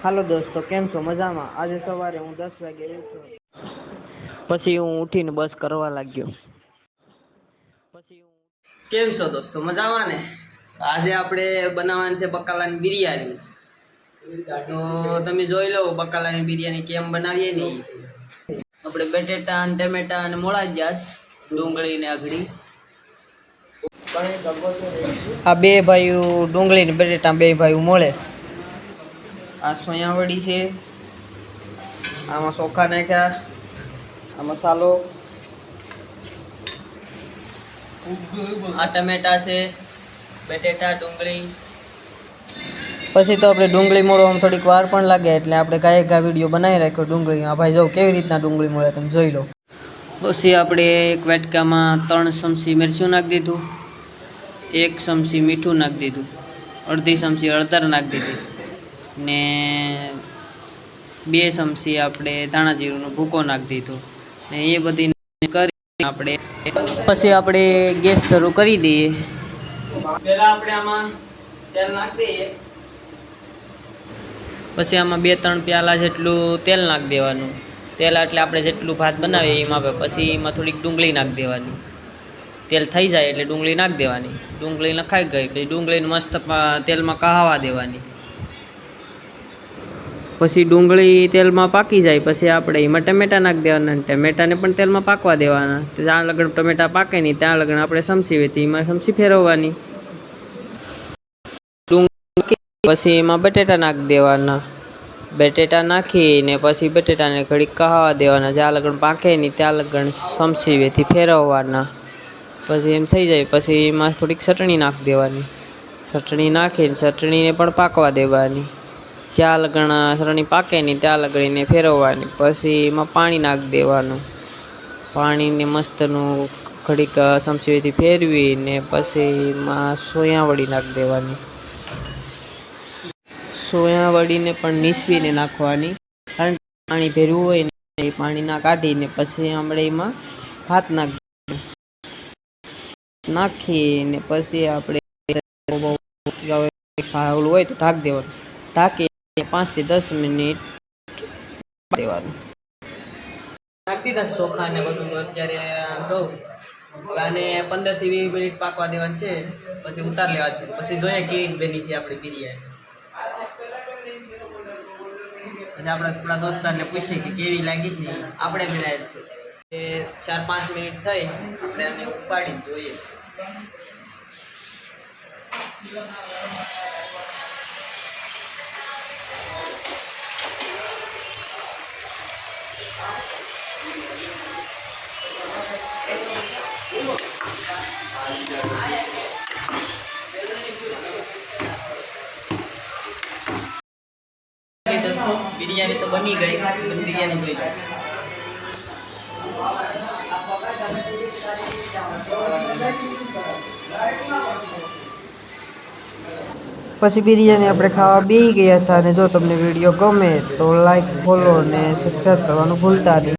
હાલો દોસ્તો, કેમ છો? મજામાં? આજે સવારે હું 10 વાગે ઉઠ્યો, પછી હું ઉઠીને બસ કરવા લાગ્યો. કેમ છો દોસ્તો? મજામાં ને? આજે આપણે બનાવવાની છે બકાલાની બિરયાની. તો તમે જોઈ લો બકાલાની બિરયાની કેમ બનાવીએ ને. આપણે બટેટા અને ટમેટા અને મોળાજ્યા, ડુંગળી ને આગળી. આ બે ભાઈઓ ડુંગળી ને બટેટા બે ભાઈઓ મોળેસ. આ સોયાવડી છે, આમાં ચોખા નાખ્યા, આ મસાલો, આ ટમેટા છે, બટેટા, ડુંગળી. પછી તો આપણે ડુંગળી મોળવામાં થોડીક વાર પણ લાગે એટલે આપણે કાંઈ વિડીયો બનાવી રાખ્યો ડુંગળીમાં. ભાઈ જો કેવી રીતના ડુંગળી મળે તમે જોઈ લો. પછી આપણે એક વાટકામાં 3 ચમચી મરચું નાખી દીધું, 1 ચમચી મીઠું નાખી દીધું, અડધી ચમચી હળદર નાખી દીધી ને 2 ચમચી આપણે ધાણા જીરુંનો ભૂકો નાખી દીધો ને એ બધી કરી આપણે પછી આપણે ગેસ શરૂ કરી દઈએ. પહેલાં આપણે આમાં તેલ નાખી દઈએ, પછી આમાં 2-3 પ્યાલા જેટલું તેલ નાખી દેવાનું. તેલ એટલે આપણે જેટલું ભાત બનાવીએ એમાં આપે. પછી એમાં થોડીક ડુંગળી નાખી દેવાની. તેલ થઈ જાય એટલે ડુંગળી નાખી દેવાની. ડુંગળી નખાઈ ગઈ પછી ડુંગળીને મસ્ત તેલમાં કહાવા દેવાની. પછી ડુંગળી તેલમાં પાકી જાય પછી આપણે એમાં ટમેટા નાખી દેવાના. ટમેટાને પણ તેલમાં પાકવા દેવાના. જ્યાં લગન ટમેટા પાકે નહીં ત્યાં લગન આપણે સમસી વેતી એમાં સમસી ફેરવવાની. પછી એમાં બટેટા નાખી દેવાના. બટેટા નાખીને પછી બટેટાને ઘડીક કહાવા દેવાના. જ્યાં લગન પાકે નહીં ત્યાં લગન સમસી વેથી ફેરવવાના. પછી એમ થઈ જાય પછી એમાં થોડીક ચટણી નાખી દેવાની. ચટણી નાખીને ચટણીને પણ પાકવા દેવાની. જ્યાં લગણ ચટણી પાકે નહીં ત્યાં લગડીને ફેરવવાની. પછી એમાં પાણી નાખી દેવાનું. પાણીને મસ્તનું ઘડીક સમસીથી ફેરવીને પછી એમાં સોયાવડી નાખી દેવાની. સોયાવડીને પણ નીસવીને નાખવાની, કારણ કે પાણી ભેરવું હોય ને એ પાણી ના કાઢીને પછી આપણે એમાં ભાત નાખીને પછી આપણે ખાવાનું હોય તો ઢાંકી દેવાનું. ઢાંકી 5 થી 10 મિનિટ દેવાનું. નાખી દીધા ચોખા ને બધું. અત્યારે કહું આને 15 થી 20 મિનિટ પાકવા દેવાનું છે, પછી ઉતાર લેવા છે. પછી જોઈએ કેવી બની છે આપણી બિરયાની. પછી આપણે આપણા દોસ્તારને પૂછીએ કે કેવી લાગીશ ને. આપણે બનાવી છે 4-5 મિનિટ થઈ આપણે આને ઉપાડી જોઈએ. દોસ્તો બિરયાની તો બની ગઈ. તમે બિરયાની જોઈ લો. પછી બિરયાની આપણે ખાવા બેસી ગયા હતા. અને જો તમને વિડીયો ગમે તો લાઈક, ફોલો અને સબસ્ક્રાઈબ કરવાનું ભૂલતા નહીં.